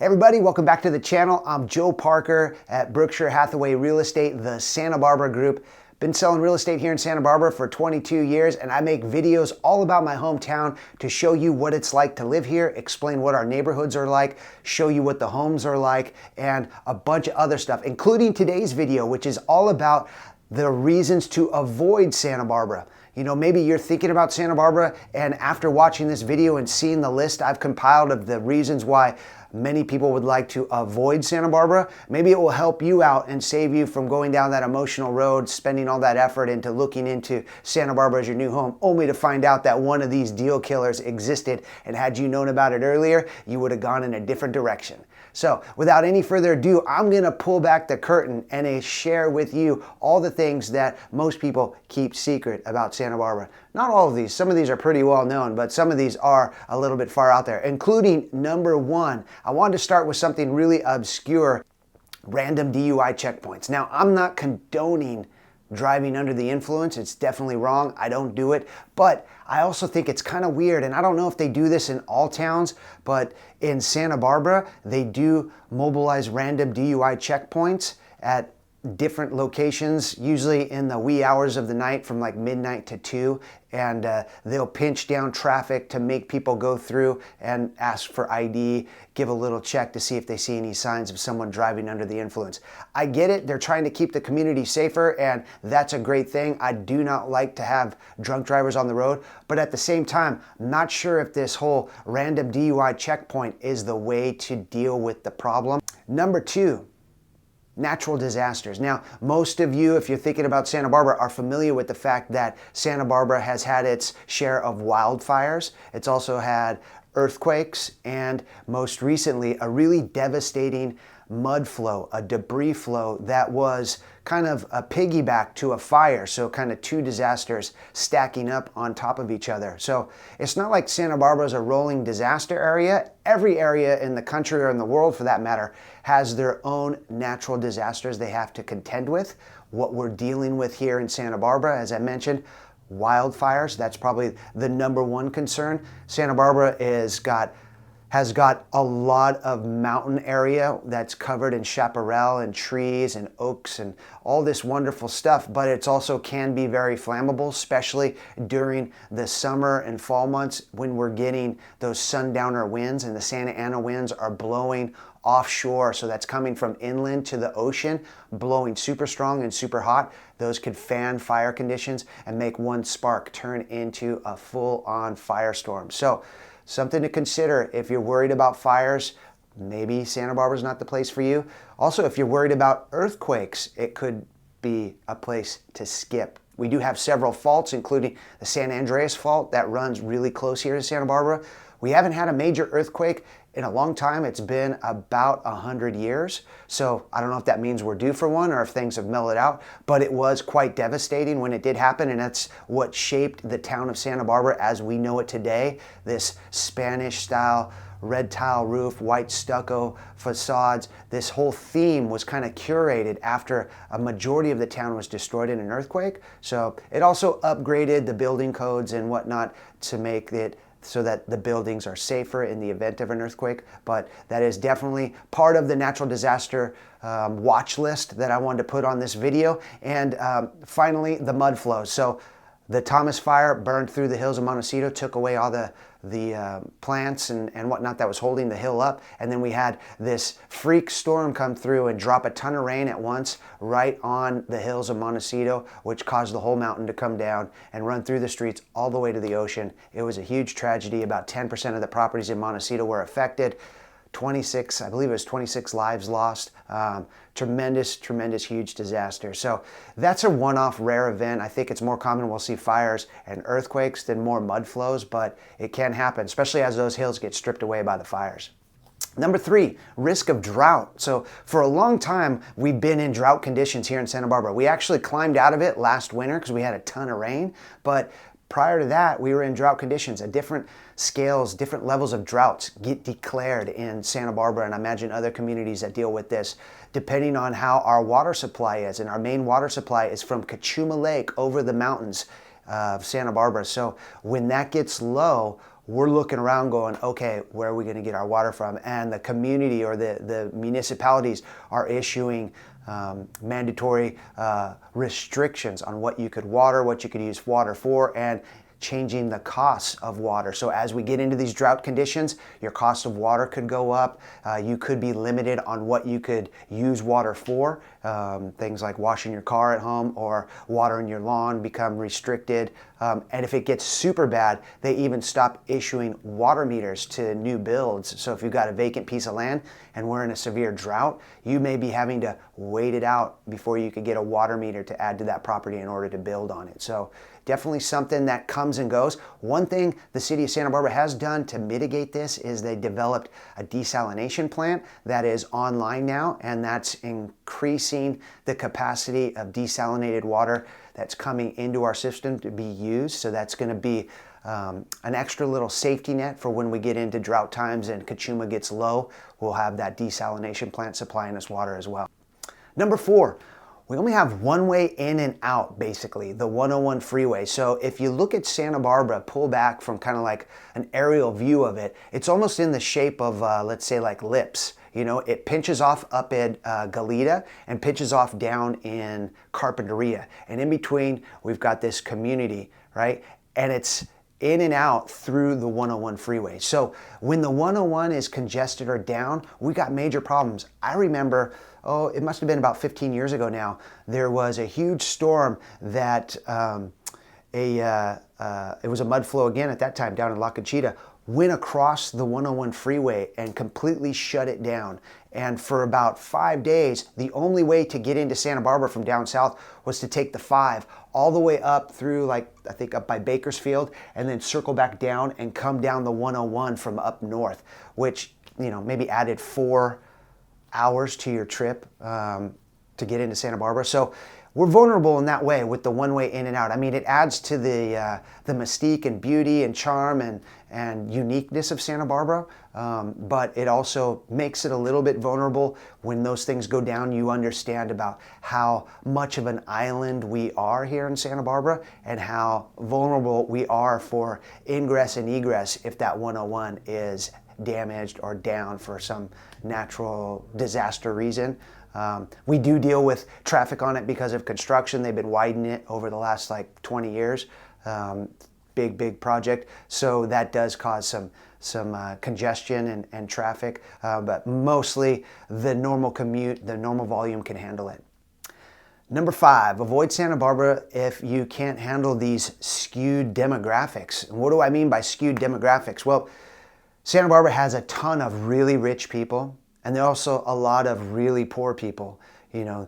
Hey everybody, welcome back to the channel. I'm Joe Parker at Berkshire Hathaway Real Estate, the Santa Barbara Group. Been selling real estate here in Santa Barbara for 22 years, and I make videos all about my hometown to show you what it's like to live here, explain what our neighborhoods are like, show you what the homes are like, and a bunch of other stuff, including today's video, which is all about the reasons to avoid Santa Barbara. You know, maybe you're thinking about Santa Barbara, and after watching this video and seeing the list I've compiled of the reasons why many people would like to avoid Santa Barbara, maybe it will help you out and save you from going down that emotional road, spending all that effort into looking into Santa Barbara as your new home, only to find out that one of these deal killers existed, and had you known about it earlier, you would have gone in a different direction. So without any further ado, I'm gonna pull back the curtain and share with you all the things that most people keep secret about Santa Barbara. Not all of these, some of these are pretty well known, but some of these are a little bit far out there, including number one. I wanted to start with something really obscure: random DUI checkpoints. Now, I'm not condoning driving under the influence. It's definitely wrong. I don't do it. But I also think it's kind of weird, and I don't know if they do this in all towns, but in Santa Barbara, they do mobilize random DUI checkpoints at different locations, usually in the wee hours of the night from like midnight to 2, and they'll pinch down traffic to make people go through and ask for ID, give a little check to see if they see any signs of someone driving under the influence. I get it, they're trying to keep the community safer, and that's a great thing. I do not like to have drunk drivers on the road, but at the same time, I'm not sure if this whole random DUI checkpoint is the way to deal with the problem. Number two, natural disasters. Now, most of you, if you're thinking about Santa Barbara, are familiar with the fact that Santa Barbara has had its share of wildfires. It's also had earthquakes, and most recently, a really devastating mud flow, a debris flow that was kind of a piggyback to a fire. So kind of two disasters stacking up on top of each other. So it's not like Santa Barbara is a rolling disaster area. Every area in the country, or in the world for that matter, has their own natural disasters they have to contend with. What we're dealing with here in Santa Barbara, as I mentioned, wildfires. That's probably the number one concern. Santa Barbara has got a lot of mountain area that's covered in chaparral and trees and oaks and all this wonderful stuff, but it's also can be very flammable, especially during the summer and fall months when we're getting those sundowner winds, and the Santa Ana winds are blowing offshore. So that's coming from inland to the ocean, blowing super strong and super hot. Those could fan fire conditions and make one spark turn into a full-on firestorm. So something to consider if you're worried about fires. Maybe Santa Barbara's not the place for you. Also, if you're worried about earthquakes, it could be a place to skip. We do have several faults, including the San Andreas Fault that runs really close here to Santa Barbara. We haven't had a major earthquake in a long time. It's been about 100 years. So I don't know if that means we're due for one or if things have mellowed out, but it was quite devastating when it did happen, and that's what shaped the town of Santa Barbara as we know it today. This Spanish style red tile roof, white stucco facades. This whole theme was kind of curated after a majority of the town was destroyed in an earthquake. So it also upgraded the building codes and whatnot to make it so that the buildings are safer in the event of an earthquake. But that is definitely part of the natural disaster watch list that I wanted to put on this video. And finally, the mud flows. So the Thomas Fire burned through the hills of Montecito, took away all the plants and whatnot that was holding the hill up. And then we had this freak storm come through and drop a ton of rain at once right on the hills of Montecito, which caused the whole mountain to come down and run through the streets all the way to the ocean. It was a huge tragedy. About 10% of the properties in Montecito were affected. 26, I believe it was 26 lives lost. Tremendous, huge disaster. So that's a one-off rare event. I think it's more common we'll see fires and earthquakes than more mud flows, but it can happen, especially as those hills get stripped away by the fires. Number three, risk of drought. So for a long time, we've been in drought conditions here in Santa Barbara. We actually climbed out of it last winter because we had a ton of rain, but prior to that, we were in drought conditions. At different scales, different levels of droughts get declared in Santa Barbara, and I imagine other communities that deal with this, depending on how our water supply is. And our main water supply is from Cachuma Lake over the mountains of Santa Barbara. So when that gets low, we're looking around going, okay, where are we going to get our water from? And the community or the municipalities are issuing mandatory restrictions on what you could water, what you could use water for, and changing the costs of water. So as we get into these drought conditions, your cost of water could go up. You could be limited on what you could use water for. Things like washing your car at home or watering your lawn become restricted. And if it gets super bad, they even stop issuing water meters to new builds. So if you've got a vacant piece of land and we're in a severe drought, you may be having to wait it out before you could get a water meter to add to that property in order to build on it. So definitely something that comes and goes. One thing the city of Santa Barbara has done to mitigate this is they developed a desalination plant that is online now, and that's increasing the capacity of desalinated water that's coming into our system to be used. So that's going to be an extra little safety net for when we get into drought times and Cachuma gets low. We'll have that desalination plant supplying us water as well. Number 4, we only have one way in and out, basically, the 101 freeway. So if you look at Santa Barbara, pull back from kind of like an aerial view of it, it's almost in the shape of, let's say, like lips. You know, it pinches off up at Goleta and pinches off down in Carpinteria. And in between, we've got this community, right? And it's in and out through the 101 freeway. So when the 101 is congested or down, we got major problems. I remember, it must have been about 15 years ago now, there was a huge storm that it was a mud flow again at that time down in La Conchita, went across the 101 freeway and completely shut it down. And for about 5 days, the only way to get into Santa Barbara from down south was to take the 5 all the way up through, like, I think up by Bakersfield, and then circle back down and come down the 101 from up north, which, you know, maybe added 4 hours to your trip to get into Santa Barbara. So we're vulnerable in that way with the one-way in and out. I mean, it adds to the mystique and beauty and charm and uniqueness of Santa Barbara, but it also makes it a little bit vulnerable. When those things go down, you understand about how much of an island we are here in Santa Barbara and how vulnerable we are for ingress and egress if that 101 is damaged or down for some natural disaster reason. We do deal with traffic on it because of construction. They've been widening it over the last like 20 years. Big project. So that does cause some congestion and traffic, but mostly the normal commute, the normal volume can handle it. Number 5, avoid Santa Barbara if you can't handle these skewed demographics. And what do I mean by skewed demographics? Well, Santa Barbara has a ton of really rich people, and there are also a lot of really poor people. You know,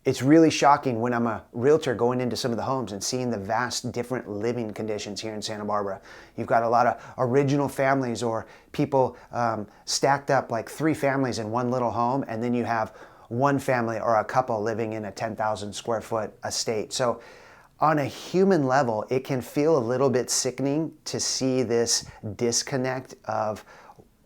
it's really shocking when I'm a realtor going into some of the homes and seeing the vast different living conditions here in Santa Barbara. You've got a lot of original families or people stacked up like 3 families in one little home, and then you have one family or a couple living in a 10,000 square foot estate. So on a human level, it can feel a little bit sickening to see this disconnect of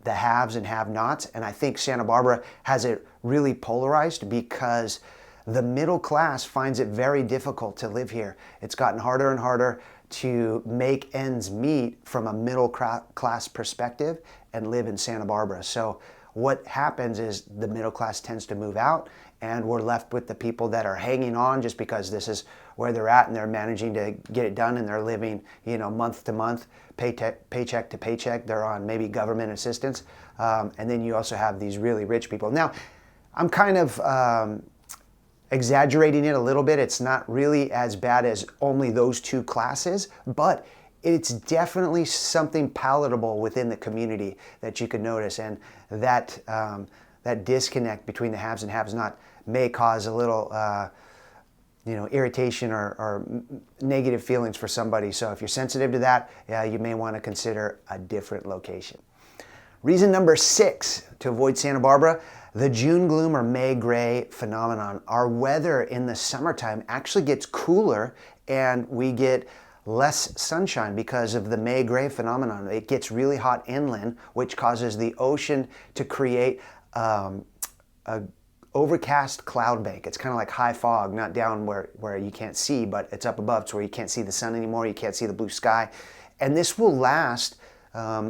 the haves and have-nots. And I think Santa Barbara has it really polarized because the middle class finds it very difficult to live here. It's gotten harder and harder to make ends meet from a middle class perspective and live in Santa Barbara. So what happens is the middle class tends to move out, and we're left with the people that are hanging on just because this is where they're at and they're managing to get it done, and they're living, you know, month to month, paycheck to paycheck. They're on maybe government assistance. And then you also have these really rich people. Now, I'm kind of exaggerating it a little bit. It's not really as bad as only those 2 classes, but it's definitely something palatable within the community that you could notice, and that that disconnect between the haves and have-not may cause a little you know, irritation or negative feelings for somebody. So if you're sensitive to that, you may want to consider a different location. Reason number 6 to avoid Santa Barbara: the June gloom or May gray phenomenon. Our weather in the summertime actually gets cooler, and we get less sunshine because of the May gray phenomenon. It gets really hot inland, which causes the ocean to create a overcast cloud bank. It's kind of like high fog, not down where you can't see, but it's up above, to where you can't see the sun anymore, you can't see the blue sky. And this will last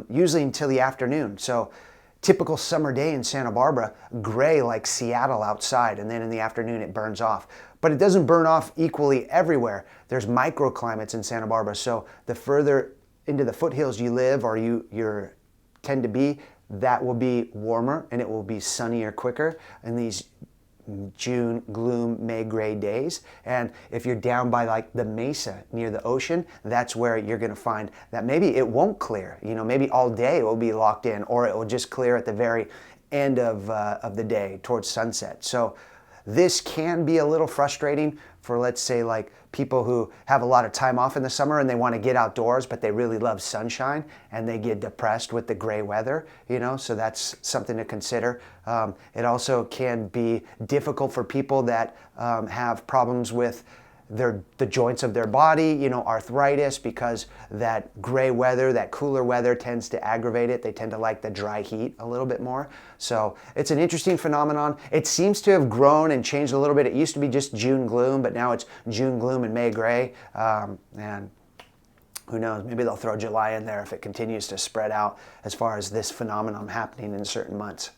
usually until the afternoon. So typical summer day in Santa Barbara, gray like Seattle outside, and then in the afternoon it burns off. But it doesn't burn off equally everywhere. There's microclimates in Santa Barbara, so the further into the foothills you live or you tend to be, that will be warmer and it will be sunnier quicker in these June gloom, May gray days. And if you're down by like the mesa near the ocean, that's where you're going to find that maybe it won't clear. You know, maybe all day it will be locked in, or it will just clear at the very end of the day towards sunset. So this can be a little frustrating for, let's say, like people who have a lot of time off in the summer and they want to get outdoors, but they really love sunshine and they get depressed with the gray weather, you know, so that's something to consider. It also can be difficult for people that have problems with the joints of their body, you know, arthritis, because that gray weather, that cooler weather tends to aggravate it. They tend to like the dry heat a little bit more. So it's an interesting phenomenon. It seems to have grown and changed a little bit. It used to be just June gloom, but now it's June gloom and May gray. And who knows, maybe they'll throw July in there if it continues to spread out as far as this phenomenon happening in certain months.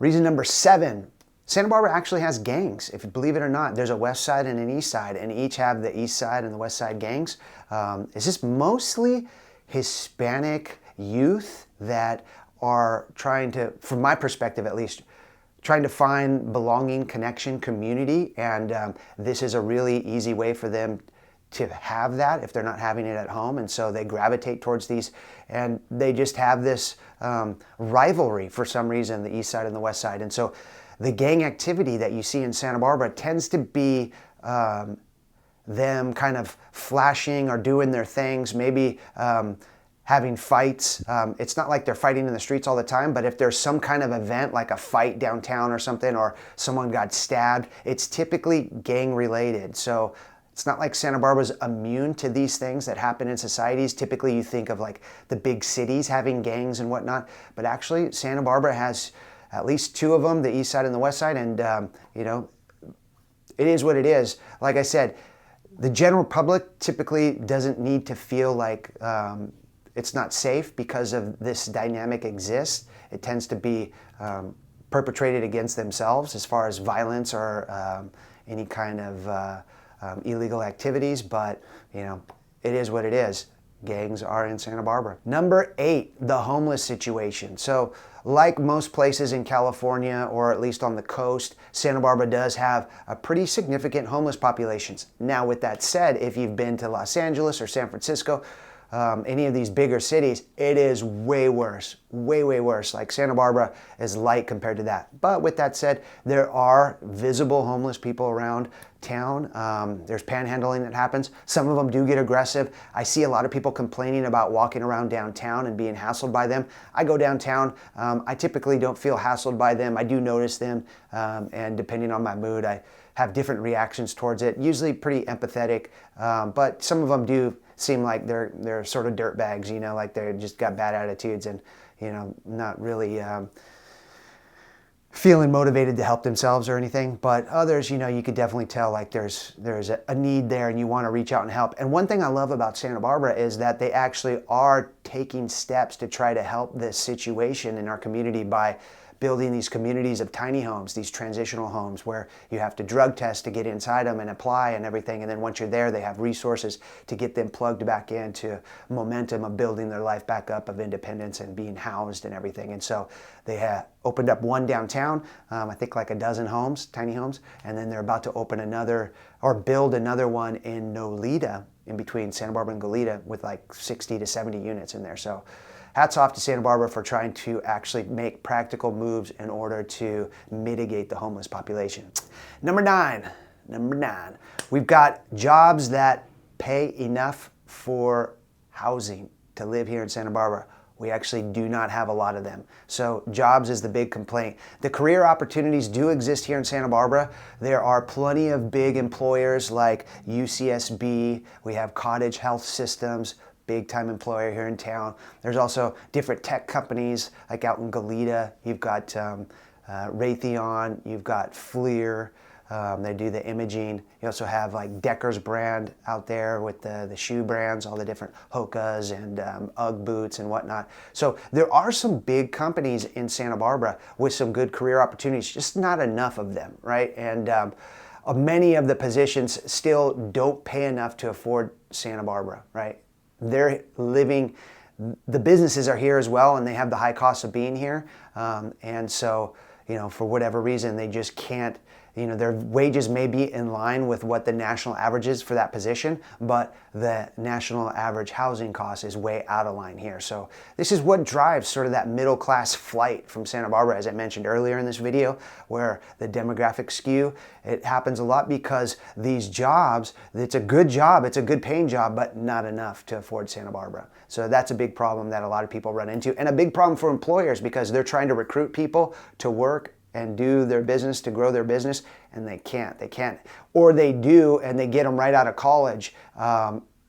Reason number 7. Santa Barbara actually has gangs, if you believe it or not. There's a west side and an east side, and each have the east side and the west side gangs. It's just mostly Hispanic youth that are trying to, from my perspective at least, trying to find belonging, connection, community, and this is a really easy way for them to have that if they're not having it at home, and so they gravitate towards these, and they just have this rivalry for some reason, the east side and the west side. And so the gang activity that you see in Santa Barbara tends to be them kind of flashing or doing their things, maybe having fights. It's not like they're fighting in the streets all the time, but if there's some kind of event like a fight downtown or something, or someone got stabbed, it's typically gang related. So it's not like Santa Barbara's immune to these things that happen in societies. Typically you think of like the big cities having gangs and whatnot, but actually Santa Barbara has at least 2 of them, the east side and the west side, and you know, it is what it is. Like I said, the general public typically doesn't need to feel like it's not safe because of this dynamic exists. It tends to be perpetrated against themselves as far as violence or any kind of illegal activities, but you know, it is what it is. Gangs are in Santa Barbara. Number 8, the homeless situation. So like most places in California, or at least on the coast, Santa Barbara does have a pretty significant homeless populations. Now with that said, if you've been to Los Angeles or San Francisco, any of these bigger cities, it is way worse, way worse. Like Santa Barbara is light compared to that. But with that said, there are visible homeless people around town. There's panhandling that happens. Some of them do get aggressive. I see a lot of people complaining about walking around downtown and being hassled by them. I go downtown. I typically don't feel hassled by them. I do notice them, and depending on my mood, I have different reactions towards it. Usually pretty empathetic, but some of them do seem like they're sort of dirt bags, you know, like they're just got bad attitudes and, you know, not really feeling motivated to help themselves or anything. But others, you know, you could definitely tell like there's a need there and you want to reach out and help. And one thing I love about Santa Barbara is that they actually are taking steps to try to help this situation in our community by building these communities of tiny homes, these transitional homes where you have to drug test to get inside them and apply and everything. And then once you're there, they have resources to get them plugged back into momentum of building their life back up, of independence and being housed and everything. And so they have opened up one downtown, I think like a dozen homes, tiny homes, and then they're about to open another or build another one in Nolita, in between Santa Barbara and Goleta, with like 60 to 70 units in there. So hats off to Santa Barbara for trying to actually make practical moves in order to mitigate the homeless population. Number 9, we've got jobs that pay enough for housing to live here in Santa Barbara. We actually do not have a lot of them. So jobs is the big complaint. The career opportunities do exist here in Santa Barbara. There are plenty of big employers like UCSB. We have Cottage Health Systems, big time employer here in town. There's also different tech companies like out in Goleta. You've got Raytheon, you've got FLIR, They do the imaging. You also have like Decker's brand out there with the shoe brands, all the different Hokas and Ugg boots and whatnot. So there are some big companies in Santa Barbara with some good career opportunities, just not enough of them, right? And many of the positions still don't pay enough to afford Santa Barbara, right? They're living, the businesses are here as well, and they have the high cost of being here. And so, for whatever reason, they just can't, their wages may be in line with what the national average is for that position, but the national average housing cost is way out of line here. So this is what drives sort of that middle class flight from Santa Barbara, as I mentioned earlier in this video, where the demographic skew, it happens a lot because these jobs, it's a good job, it's a good paying job, but not enough to afford Santa Barbara. So that's a big problem that a lot of people run into, and a big problem for employers because they're trying to recruit people to work and do their business, to grow their business, and they can't. Or they do, and they get them right out of college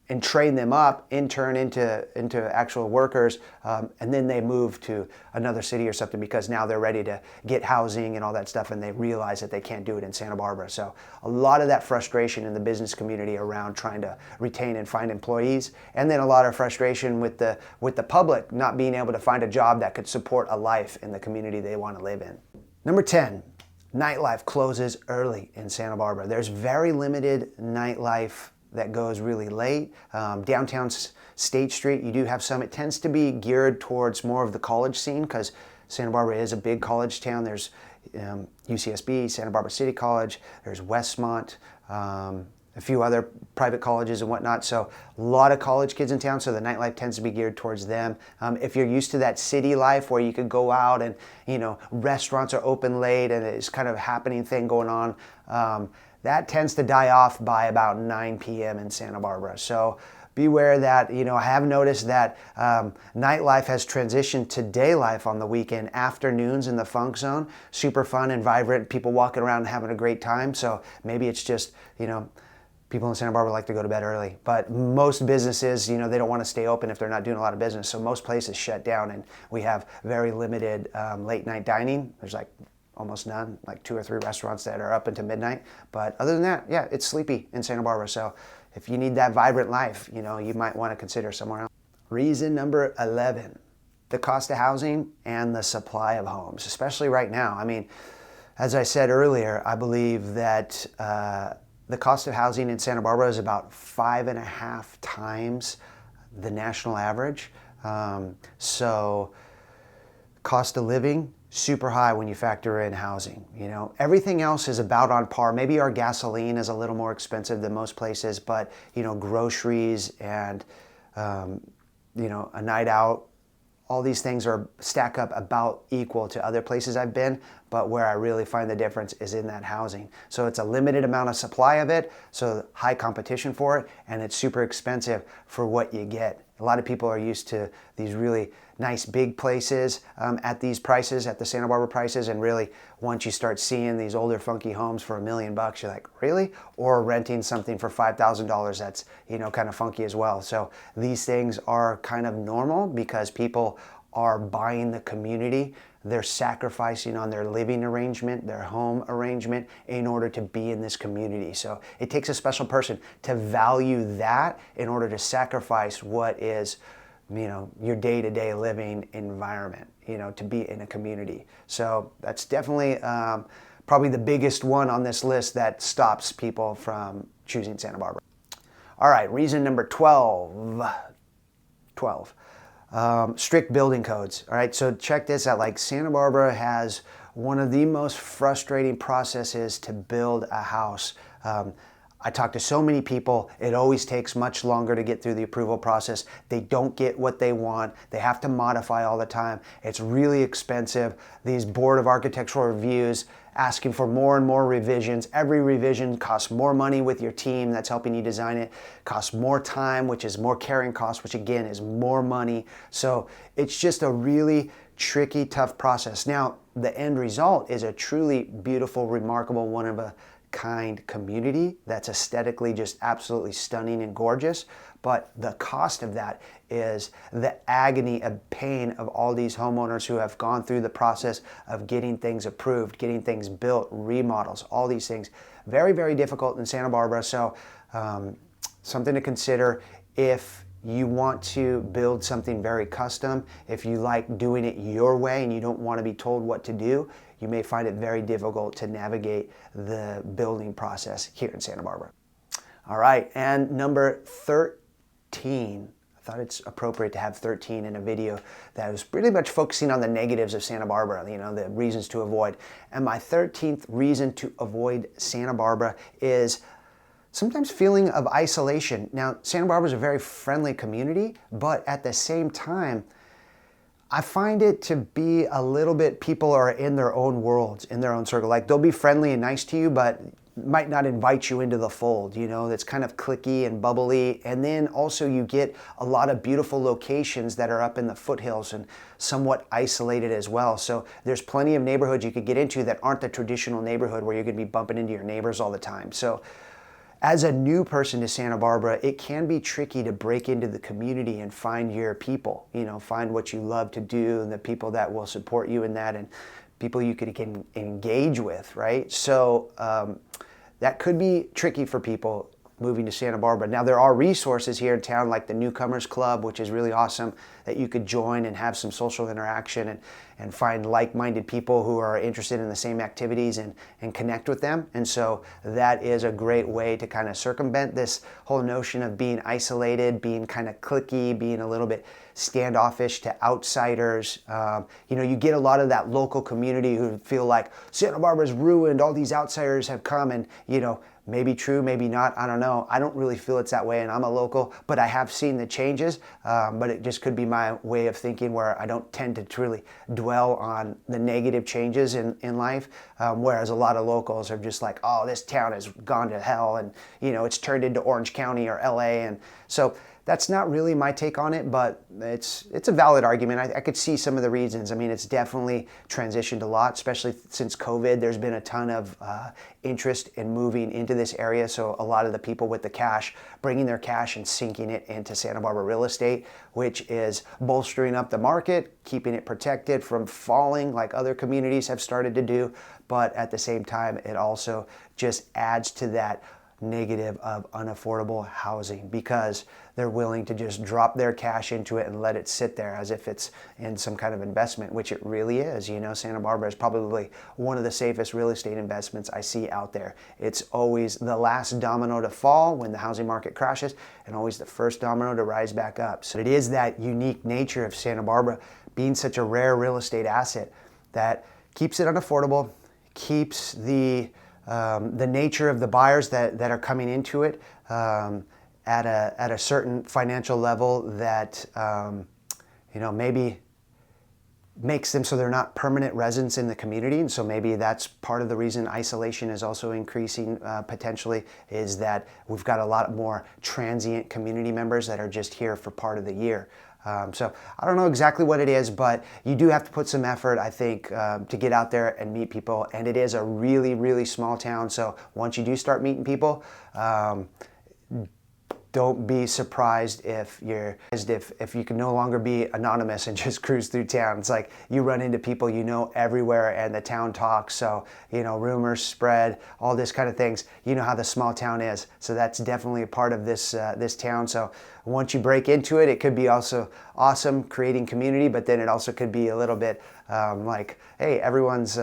and train them up, intern into actual workers, and then they move to another city or something because now they're ready to get housing and all that stuff, and they realize that they can't do it in Santa Barbara. So a lot of that frustration in the business community around trying to retain and find employees, and then a lot of frustration with the public not being able to find a job that could support a life in the community they want to live in. Number 10, nightlife closes early in Santa Barbara. There's very limited nightlife that goes really late. Downtown State Street, you do have some. It tends to be geared towards more of the college scene because Santa Barbara is a big college town. There's UCSB, Santa Barbara City College, there's Westmont, a few other private colleges and whatnot. So a lot of college kids in town, so the nightlife tends to be geared towards them. If you're used to that city life where you could go out and, restaurants are open late and it's kind of a happening thing going on, that tends to die off by about 9 p.m. in Santa Barbara. So beware that, I have noticed that nightlife has transitioned to day life on the weekend, afternoons in the funk zone, super fun and vibrant, people walking around and having a great time. So maybe it's just, people in Santa Barbara like to go to bed early, but most businesses, they don't want to stay open if they're not doing a lot of business. So most places shut down, and we have very limited late night dining. There's like almost none, like 2 or 3 restaurants that are up into midnight. But other than that, yeah, it's sleepy in Santa Barbara. So if you need that vibrant life, you might want to consider somewhere else. Reason number 11, the cost of housing and the supply of homes, especially right now. I mean, as I said earlier, I believe that the cost of housing in Santa Barbara is about 5.5 times the national average. So cost of living, super high when you factor in housing. Everything else is about on par. Maybe our gasoline is a little more expensive than most places, but groceries and a night out, all these things stack up about equal to other places I've been, but where I really find the difference is in that housing. So it's a limited amount of supply of it, so high competition for it, and it's super expensive for what you get. A lot of people are used to these really nice big places at these prices, at the Santa Barbara prices, and really once you start seeing these older funky homes for $1 million, you're like, really? Or renting something for $5,000 that's kind of funky as well. So these things are kind of normal because people are buying the community. They're sacrificing on their living arrangement, their home arrangement in order to be in this community. So it takes a special person to value that in order to sacrifice what is, your day-to-day living environment, to be in a community. So that's definitely probably the biggest one on this list that stops people from choosing Santa Barbara. All right, reason number 12. Strict building codes. All right, so check this out. Like Santa Barbara has one of the most frustrating processes to build a house. I talk to so many people, it always takes much longer to get through the approval process. They don't get what they want. They have to modify all the time. It's really expensive. These Board of Architectural Reviews asking for more and more revisions. Every revision costs more money with your team that's helping you design it, costs more time, which is more carrying costs, which again is more money. So it's just a really tricky, tough process. Now, the end result is a truly beautiful, remarkable, one of a kind community that's aesthetically just absolutely stunning and gorgeous, but the cost of that is the agony of pain of all these homeowners who have gone through the process of getting things approved, getting things built, remodels, all these things. Very, very difficult in Santa Barbara. So something to consider if you want to build something very custom. If you like doing it your way and you don't want to be told what to do, you may find it very difficult to navigate the building process here in Santa Barbara. All right, and number 13. I thought it's appropriate to have 13 in a video that was pretty much focusing on the negatives of Santa Barbara, you know, the reasons to avoid. And my 13th reason to avoid Santa Barbara is sometimes feeling of isolation. Now, Santa Barbara is a very friendly community, but at the same time, I find it to be a little bit, people are in their own worlds, in their own circle. Like, they'll be friendly and nice to you, but might not invite you into the fold, you know, that's kind of cliquey and bubbly. And then also you get a lot of beautiful locations that are up in the foothills and somewhat isolated as well. So there's plenty of neighborhoods you could get into that aren't the traditional neighborhood where you're going to be bumping into your neighbors all the time. So as a new person to Santa Barbara, it can be tricky to break into the community and find your people, you know, find what you love to do and the people that will support you in that and people you can engage with, right? So that could be tricky for people moving to Santa Barbara. Now, there are resources here in town like the Newcomers Club, which is really awesome, that you could join and have some social interaction and find like-minded people who are interested in the same activities and connect with them. And so that is a great way to kind of circumvent this whole notion of being isolated, being kind of cliquey, being a little bit standoffish to outsiders. You know, you get a lot of that local community who feel like Santa Barbara's ruined, all these outsiders have come, and, you know, maybe true, maybe not, I don't know. I don't really feel it's that way, and I'm a local, but I have seen the changes, but it just could be my way of thinking where I don't tend to really dwell on the negative changes in life, whereas a lot of locals are just like, oh, this town has gone to hell, and, you know, it's turned into Orange County or LA, and so that's not really my take on it, but it's a valid argument. I could see some of the reasons. I mean, it's definitely transitioned a lot, especially since COVID. There's been a ton of interest in moving into this area, so a lot of the people with the cash, bringing their cash and sinking it into Santa Barbara real estate, which is bolstering up the market, keeping it protected from falling like other communities have started to do, but at the same time, it also just adds to that negative of unaffordable housing because they're willing to just drop their cash into it and let it sit there as if it's in some kind of investment, which it really is. You know, Santa Barbara is probably one of the safest real estate investments I see out there. It's always the last domino to fall when the housing market crashes and always the first domino to rise back up. So it is that unique nature of Santa Barbara being such a rare real estate asset that keeps it unaffordable, keeps the nature of the buyers that are coming into it at a certain financial level that you know, maybe makes them so they're not permanent residents in the community. And so maybe that's part of the reason isolation is also increasing potentially, is that we've got a lot more transient community members that are just here for part of the year. So I don't know exactly what it is, but you do have to put some effort, I think, to get out there and meet people. And it is a really, really small town. So once you do start meeting people, don't be surprised if you can no longer be anonymous and just cruise through town. It's like you run into people you know everywhere and the town talks. So, you know, rumors spread, all this kind of things. You know how the small town is. So that's definitely a part of this town. So once you break into it, it could be also awesome, creating community, but then it also could be a little bit like, hey, everyone's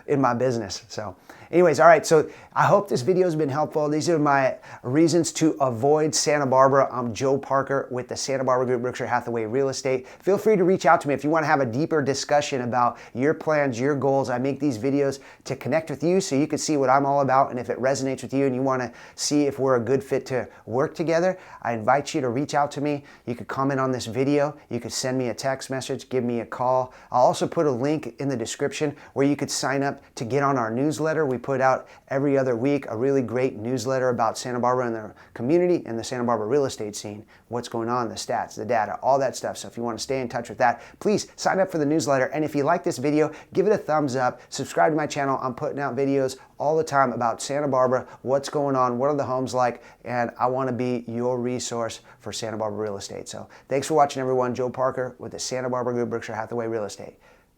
in my business. So anyways, all right, so I hope this video has been helpful. These are my reasons to avoid Santa Barbara. I'm Joe Parker with the Santa Barbara Group, Berkshire Hathaway Real Estate. Feel free to reach out to me if you want to have a deeper discussion about your plans, your goals. I make these videos to connect with you so you can see what I'm all about, and if it resonates with you and you want to see if we're a good fit to work together, I invite you to reach out to me. You could comment on this video. You could send me a text message, give me a call. I'll also put a link in the description where you could sign up to get on our newsletter. We put out every other week a really great newsletter about Santa Barbara and the community and the Santa Barbara real estate scene, what's going on, the stats, the data, all that stuff. So if you want to stay in touch with that, please sign up for the newsletter. And if you like this video, give it a thumbs up, subscribe to my channel. I'm putting out videos all the time about Santa Barbara, what's going on, what are the homes like, and I want to be your resource for Santa Barbara real estate. So thanks for watching, everyone. Joe Parker with the Santa Barbara Group, Berkshire Hathaway Real Estate.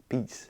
Peace.